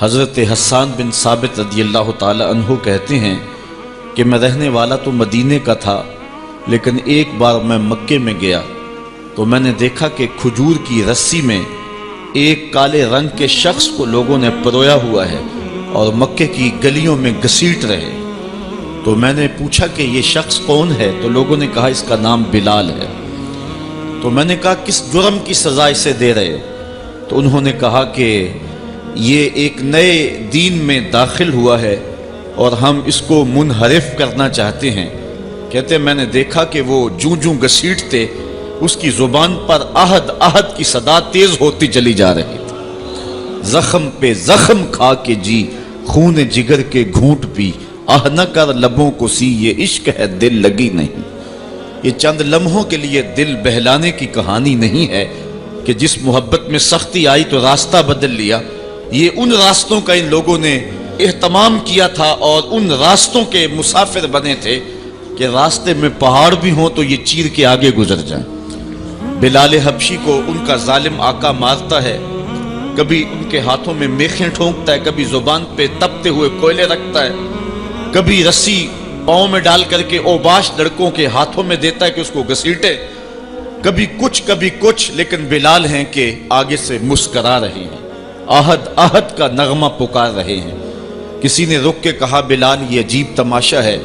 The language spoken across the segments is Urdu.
حضرت حسان بن ثابت رضی اللہ تعالی عنہ کہتے ہیں کہ میں رہنے والا تو مدینے کا تھا، لیکن ایک بار میں مکے میں گیا تو میں نے دیکھا کہ کھجور کی رسی میں ایک کالے رنگ کے شخص کو لوگوں نے پرویا ہوا ہے اور مکے کی گلیوں میں گھسیٹ رہے۔ تو میں نے پوچھا کہ یہ شخص کون ہے؟ تو لوگوں نے کہا اس کا نام بلال ہے۔ تو میں نے کہا کس جرم کی سزا اسے دے رہے ہو؟ تو انہوں نے کہا کہ یہ ایک نئے دین میں داخل ہوا ہے اور ہم اس کو منحرف کرنا چاہتے ہیں۔ کہتے ہیں میں نے دیکھا کہ وہ جوں جوں گھسیٹتے اس کی زبان پر احد احد کی صدا تیز ہوتی چلی جا رہی تھی۔ زخم پہ زخم کھا کے جی، خون جگر کے گھونٹ پی، آہ نہ کر لبوں کو سی، یہ عشق ہے دل لگی نہیں۔ یہ چند لمحوں کے لیے دل بہلانے کی کہانی نہیں ہے کہ جس محبت میں سختی آئی تو راستہ بدل لیا۔ یہ ان راستوں کا ان لوگوں نے اہتمام کیا تھا اور ان راستوں کے مسافر بنے تھے کہ راستے میں پہاڑ بھی ہوں تو یہ چیر کے آگے گزر جائیں۔ بلال حبشی کو ان کا ظالم آقا مارتا ہے، کبھی ان کے ہاتھوں میں میخیں ٹھونکتا ہے، کبھی زبان پہ تپتے ہوئے کوئلے رکھتا ہے، کبھی رسی پاؤں میں ڈال کر کے اوباش لڑکوں کے ہاتھوں میں دیتا ہے کہ اس کو گھسیٹے، کبھی کچھ، لیکن بلال ہیں کہ آگے سے مسکرا رہے ہیں، آہد آہد کا نغمہ پکار رہے ہیں۔ کسی نے رک کے کہا بلال یہ عجیب تماشا ہے،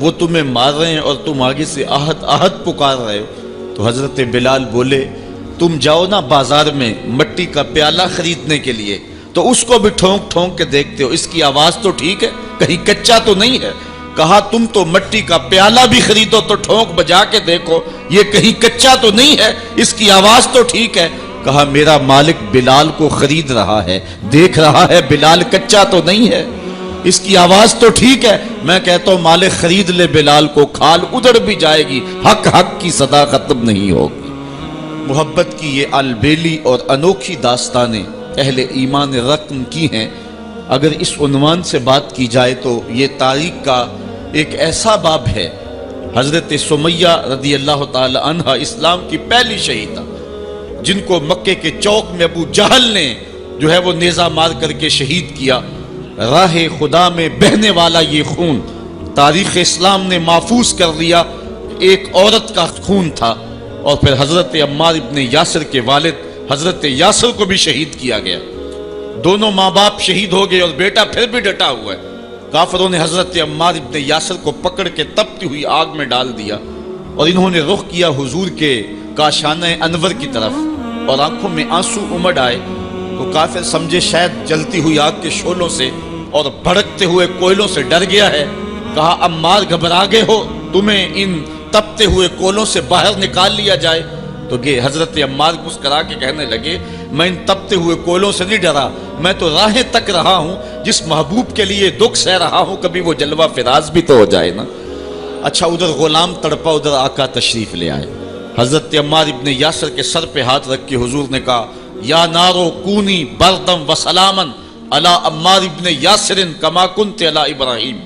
وہ تمہیں مار رہے ہیں اور تم آگے سے آہد آہد پکار رہے ہو۔ تو حضرت بلال بولے تم جاؤ نا بازار میں مٹی کا پیالہ خریدنے کے لیے تو اس کو بھی ٹھونک ٹھونک کے دیکھتے ہو، اس کی آواز تو ٹھیک ہے، کہیں کچا تو نہیں ہے؟ کہا تم تو مٹی کا پیالہ بھی خریدو تو ٹھونک بجا کے دیکھو، یہ کہیں کچا تو نہیں ہے، اس کی آواز تو ٹھیک ہے۔ کہا میرا مالک بلال کو خرید رہا ہے، دیکھ رہا ہے بلال کچا تو نہیں ہے، اس کی آواز تو ٹھیک ہے۔ میں کہتا ہوں مالک خرید لے بلال کو، کھال ادھر بھی جائے گی، حق حق کی صدا ختم نہیں ہوگی۔ محبت کی یہ البیلی اور انوکھی داستانیں اہل ایمان رقم کی ہیں۔ اگر اس عنوان سے بات کی جائے تو یہ تاریخ کا ایک ایسا باب ہے۔ حضرت سمیہ رضی اللہ تعالی عنہ اسلام کی پہلی شہیدہ، جن کو مکے کے چوک میں ابو جہل نے جو ہے وہ نیزہ مار کر کے شہید کیا۔ راہ خدا میں بہنے والا یہ خون تاریخ اسلام نے محفوظ کر لیا، ایک عورت کا خون تھا۔ اور پھر حضرت عمار ابن یاسر کے والد حضرت یاسر کو بھی شہید کیا گیا، دونوں ماں باپ شہید ہو گئے اور بیٹا پھر بھی ڈٹا ہوا ہے۔ کافروں نے حضرت عمار ابن یاسر کو پکڑ کے تپتی ہوئی آگ میں ڈال دیا اور انہوں نے رخ کیا حضور کے کاشانہ انور کی طرف اور آنکھوں میں آنسو امڑ آئے۔ تو کافر سمجھے شاید جلتی ہوئی آگ کے شعلوں سے اور بھڑکتے ہوئے کوئلوں سے ڈر گیا ہے۔ کہا عمار گھبرا گئے ہو، تمہیں ان تپتے ہوئے کولوں سے باہر نکال لیا جائے؟ تو یہ حضرت عمار مسکرا کے کہنے لگے میں ان تپتے ہوئے کولوں سے نہیں ڈرا، میں تو راہیں تک رہا ہوں، جس محبوب کے لیے دکھ سہ رہا ہوں کبھی وہ جلوہ فراز بھی تو ہو جائے نا۔ اچھا ادھر غلام تڑپا، ادھر آقا تشریف لے آئے۔ حضرت عمار ابن یاسر کے سر پہ ہاتھ رکھ کے حضور نے کہا یا نارو کونی بردم و سلامن علی عمار ابن یاسر کما کنت علی ابراہیم،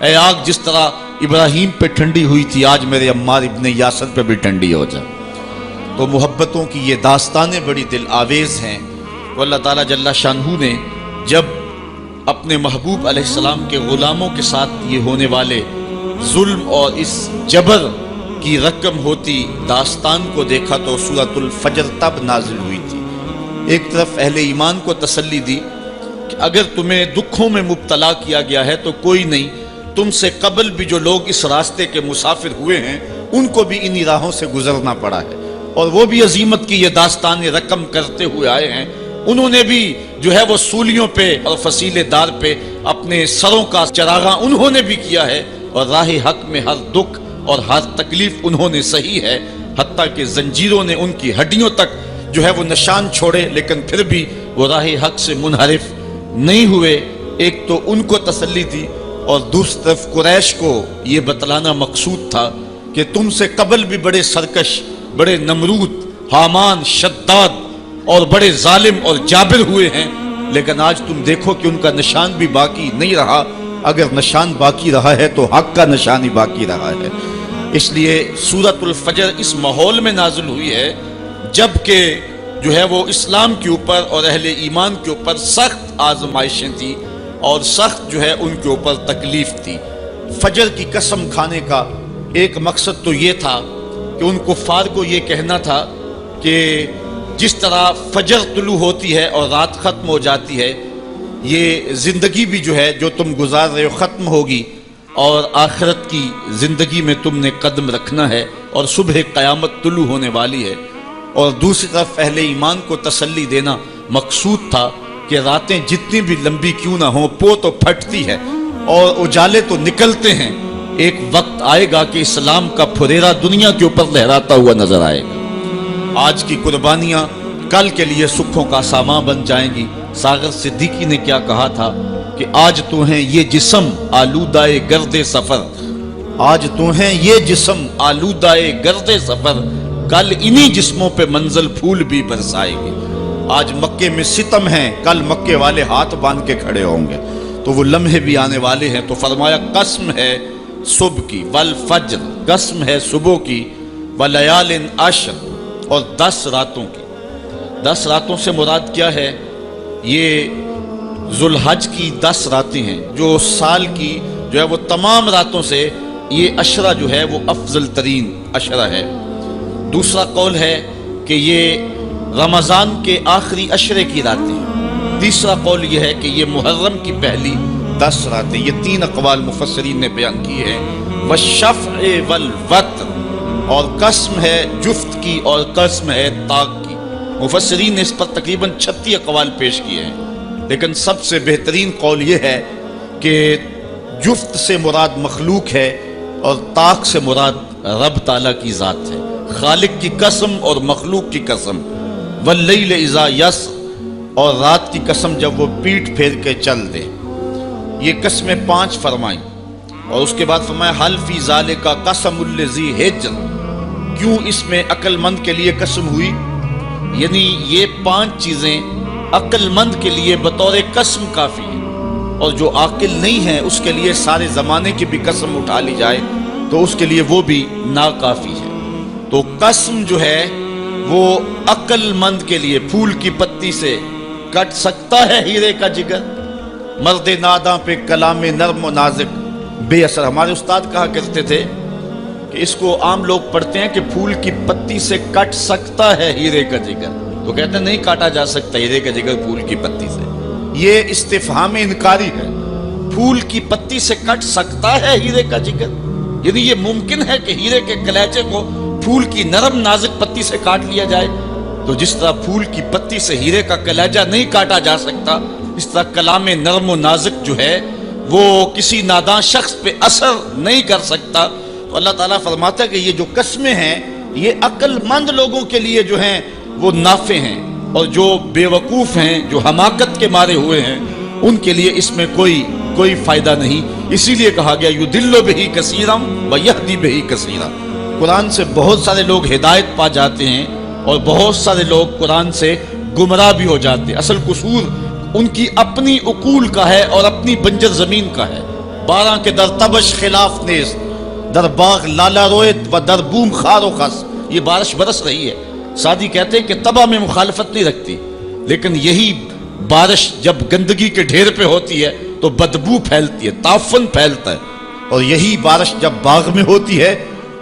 اے آگ جس طرح ابراہیم پہ ٹھنڈی ہوئی تھی آج میرے عمار ابن یاسر پہ بھی ٹھنڈی ہو جائے۔ تو محبتوں کی یہ داستانیں بڑی دل آویز ہیں۔ تو اللہ تعالیٰ جل شانہ نے جب اپنے محبوب علیہ السلام کے غلاموں کے ساتھ یہ ہونے والے ظلم اور اس جبر کی رقم ہوتی داستان کو دیکھا تو سورۃ الفجر تب نازل ہوئی تھی۔ ایک طرف اہل ایمان کو تسلی دی کہ اگر تمہیں دکھوں میں مبتلا کیا گیا ہے تو کوئی نہیں، تم سے قبل بھی جو لوگ اس راستے کے مسافر ہوئے ہیں ان کو بھی انہی راہوں سے گزرنا پڑا ہے اور وہ بھی عظیمت کی یہ داستانیں رقم کرتے ہوئے آئے ہیں۔ انہوں نے بھی جو ہے وہ سولیوں پہ اور فصیلے دار پہ اپنے سروں کا چراغاں انہوں نے بھی کیا ہے اور راہ حق میں ہر دکھ اور ہر تکلیف انہوں نے سہی ہے، حتیٰ کہ زنجیروں نے ان کی ہڈیوں تک جو ہے وہ نشان چھوڑے، لیکن پھر بھی وہ راہ حق سے منحرف نہیں ہوئے۔ ایک تو ان کو تسلی دی اور دوسری طرف قریش کو یہ بتلانا مقصود تھا کہ تم سے قبل بھی بڑے سرکش، بڑے نمرود، حامان، شداد اور بڑے ظالم اور جابر ہوئے ہیں، لیکن آج تم دیکھو کہ ان کا نشان بھی باقی نہیں رہا۔ اگر نشان باقی رہا ہے تو حق کا نشان ہی باقی رہا ہے۔ اس لیے سورۃ الفجر اس ماحول میں نازل ہوئی ہے جب کہ جو ہے وہ اسلام کے اوپر اور اہل ایمان کے اوپر سخت آزمائشیں تھیں اور سخت جو ہے ان کے اوپر تکلیف تھی۔ فجر کی قسم کھانے کا ایک مقصد تو یہ تھا کہ ان کفار کو یہ کہنا تھا کہ جس طرح فجر طلوع ہوتی ہے اور رات ختم ہو جاتی ہے، یہ زندگی بھی جو ہے جو تم گزار رہے ہو ختم ہوگی، اور آخرت کی زندگی میں تم نے قدم رکھنا ہے اور صبح قیامت طلوع ہونے والی ہے۔ اور دوسری طرف اہل ایمان کو تسلی دینا مقصود تھا کہ راتیں جتنی بھی لمبی کیوں نہ ہوں، پو تو پھٹتی ہے اور اجالے تو نکلتے ہیں، ایک وقت آئے گا کہ اسلام کا پھریرا دنیا کے اوپر لہراتا ہوا نظر آئے گا۔ آج کی قربانیاں کل کے لیے سکھوں کا سامان بن جائیں گی۔ ساغر صدیقی نے کیا کہا تھا کہ آج تو ہیں یہ جسم آلودہ گرد سفر، آج تو ہیں یہ جسم آلودہ گرد سفر، کل انہی جسموں پہ منزل پھول بھی برسائے گی۔ آج مکے میں ستم ہیں، کل مکے والے ہاتھ باندھ کے کھڑے ہوں گے، تو وہ لمحے بھی آنے والے ہیں۔ تو فرمایا قسم ہے صبح کی والفجر، قسم ہے صبح کی، ولیال عشر، اور 10 راتوں کی۔ 10 راتوں سے مراد کیا ہے؟ یہ ذوالحج کی 10 راتیں ہیں، جو سال کی جو ہے وہ تمام راتوں سے یہ عشرہ جو ہے وہ افضل ترین عشرہ ہے۔ دوسرا قول ہے کہ یہ رمضان کے آخری عشرے کی راتیں ہیں۔ تیسرا قول یہ ہے کہ یہ محرم کی پہلی 10 راتیں۔ یہ 3 اقوال مفسرین نے بیان کیے ہیں۔ والشفع والوتر، اور قسم ہے جفت کی اور قسم ہے طاق کی۔ مفسرین نے اس پر تقریباً 36 اقوال پیش کیے ہیں، لیکن سب سے بہترین قول یہ ہے کہ جفت سے مراد مخلوق ہے اور طاق سے مراد رب تعالیٰ کی ذات ہے۔ خالق کی قسم اور مخلوق کی قسم۔ واللیل اذا یسر، اور رات کی قسم جب وہ پیٹھ پھیر کے چل دے۔ یہ قسمیں 5 فرمائیں، اور اس کے بعد فرمایا حل فی ذالک قسم الذی ہجر، کیوں اس میں عقل مند کے لیے قسم ہوئی؟ یعنی یہ 5 چیزیں عقل مند کے لیے بطور قسم کافی ہیں، اور جو عاقل نہیں ہے اس کے لیے سارے زمانے کی بھی قسم اٹھا لی جائے تو اس کے لیے وہ بھی ناکافی ہے۔ تو قسم جو ہے وہ عقل مند کے لیے، پھول کی پتی سے کٹ سکتا ہے ہیرے کا جگر، مرد ناداں پہ کلام نرم و نازک بے اثر۔ ہمارے استاد کہا کرتے تھے کہ اس کو عام لوگ پڑھتے ہیں کہ پھول کی پتی سے کٹ سکتا ہے ہیرے کا جگر، تو کہتے ہیں نہیں کاٹا جا سکتا ہیرے کا جگر پھول کی پتی سے۔ یہ استفہام انکاری ہے۔ پھول کی پتی سے کٹ سکتا ہے ہیرے کا جگر، یعنی یہ ممکن ہے کہ ہیرے کے کلیجے کو پھول کی نرم نازک پتی سے کاٹ لیا جائے؟ تو جس طرح پھول کی پتی سے ہیرے کا کلیجہ نہیں کاٹا جا سکتا، اس طرح کلام نرم و نازک جو ہے وہ کسی ناداں شخص پہ اثر نہیں کر سکتا۔ تو اللہ تعالیٰ فرماتا ہے کہ یہ جو قسمیں ہیں یہ عقل مند لوگوں کے لیے جو ہیں وہ نافع ہیں، اور جو بے وقوف ہیں، جو حماقت کے مارے ہوئے ہیں، ان کے لیے اس میں کوئی فائدہ نہیں۔ اسی لیے کہا گیا یضل بہ کثیرا ویہدی بہ کثیرا۔ قرآن سے بہت سارے لوگ ہدایت پا جاتے ہیں اور بہت سارے لوگ قرآن سے گمراہ بھی ہو جاتے ہیں۔ اصل قصور ان کی اپنی عقول کا ہے اور اپنی بنجر زمین کا ہے۔ 12 کے در تبش خلاف نیز، در باغ لالا رویت و در بوم خار و خس، یہ بارش برس رہی ہے۔ سعدی کہتے ہیں کہ تباہ میں مخالفت نہیں رکھتی، لیکن یہی بارش جب گندگی کے ڈھیر پہ ہوتی ہے تو بدبو پھیلتی ہے، تعفن پھیلتا ہے، اور یہی بارش جب باغ میں ہوتی ہے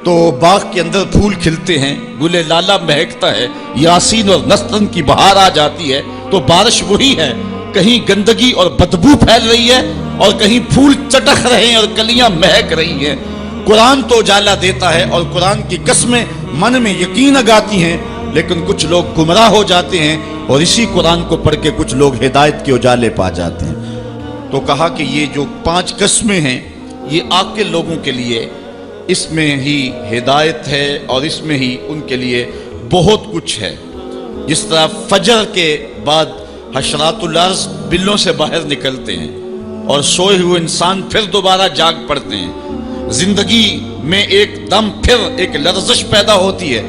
تو باغ کے اندر پھول کھلتے ہیں، گلے لالا مہکتا ہے، یاسین اور نسترن کی بہار آ جاتی ہے۔ تو بارش وہی ہے، کہیں گندگی اور بدبو پھیل رہی ہے اور کہیں پھول چٹخ رہے ہیں اور کلیاں مہک رہی ہیں۔ قرآن تو اجالا دیتا ہے اور قرآن کی قسمیں من میں یقین اگاتی ہیں، لیکن کچھ لوگ گمراہ ہو جاتے ہیں اور اسی قرآن کو پڑھ کے کچھ لوگ ہدایت کے اجالے پا جاتے ہیں۔ تو کہا کہ یہ جو 5 قسمیں ہیں یہ عاقل لوگوں کے لیے اس میں ہی ہدایت ہے اور اس میں ہی ان کے لیے بہت کچھ ہے۔ جس طرح فجر کے بعد حشرات الارض بلوں سے باہر نکلتے ہیں اور سوئے ہوئے انسان پھر دوبارہ جاگ پڑتے ہیں، زندگی میں ایک دم پھر ایک لرزش پیدا ہوتی ہے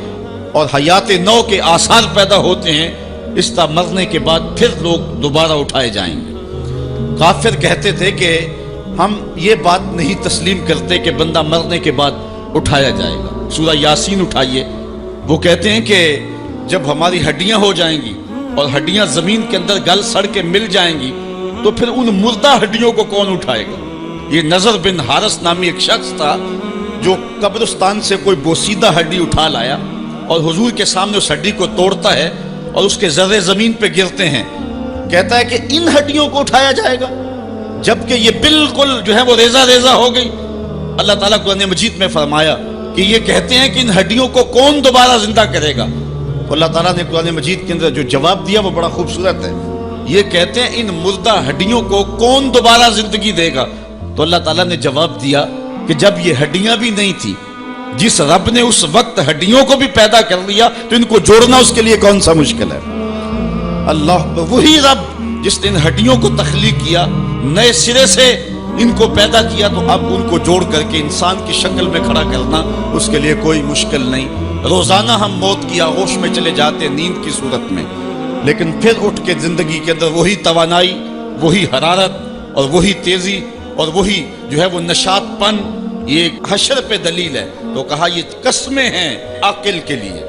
اور حیات نو کے آثار پیدا ہوتے ہیں، اس طرح مرنے کے بعد پھر لوگ دوبارہ اٹھائے جائیں گے۔ کافر کہتے تھے کہ ہم یہ بات نہیں تسلیم کرتے کہ بندہ مرنے کے بعد اٹھایا جائے گا۔ سورہ یاسین اٹھائیے، وہ کہتے ہیں کہ جب ہماری ہڈیاں ہو جائیں گی اور ہڈیاں زمین کے اندر گل سڑ کے مل جائیں گی تو پھر ان مردہ ہڈیوں کو کون اٹھائے گا؟ یہ نضر بن حارث نامی ایک شخص تھا جو قبرستان سے کوئی بوسیدہ ہڈی اٹھا لایا اور حضور کے سامنے اس ہڈی کو توڑتا ہے اور اس کے ذرے زمین پہ گرتے ہیں. کہتا ہے کہ ان ہڈیوں کو اٹھایا جائے گا جبکہ یہ بالکل جو ہے وہ ریزہ ریزہ ہو گئی. اللہ تعالیٰ قرآن مجید میں فرمایا کہ یہ کہتے ہیں کہ ان ہڈیوں کو کون دوبارہ زندہ کرے گا؟ تو اللہ تعالیٰ نے قرآن مجید کے اندر جو جواب دیا وہ بڑا خوبصورت ہے. یہ کہتے ہیں ان مردہ ہڈیوں کو کون دوبارہ زندگی دے گا؟ تو اللہ تعالیٰ نے جواب دیا کہ جب یہ ہڈیاں بھی نہیں تھی، جس رب نے اس وقت ہڈیوں کو بھی پیدا کر لیا تو ان کو جوڑنا اس کے لیے کون سا مشکل ہے؟ اللہ وہی رب جس نے ان ہڈیوں کو تخلیق کیا، نئے سرے سے ان کو پیدا کیا، تو اب ان کو جوڑ کر کے انسان کی شکل میں کھڑا کرنا اس کے لیے کوئی مشکل نہیں. روزانہ ہم موت کی آغوش میں چلے جاتے نیند کی صورت میں، لیکن پھر اٹھ کے زندگی کے اندر وہی توانائی، وہی حرارت اور وہی تیزی اور وہی جو ہے وہ نشاط پن. یہ حشر پہ دلیل ہے. تو کہا یہ قسمیں ہیں عاقل کے لیے.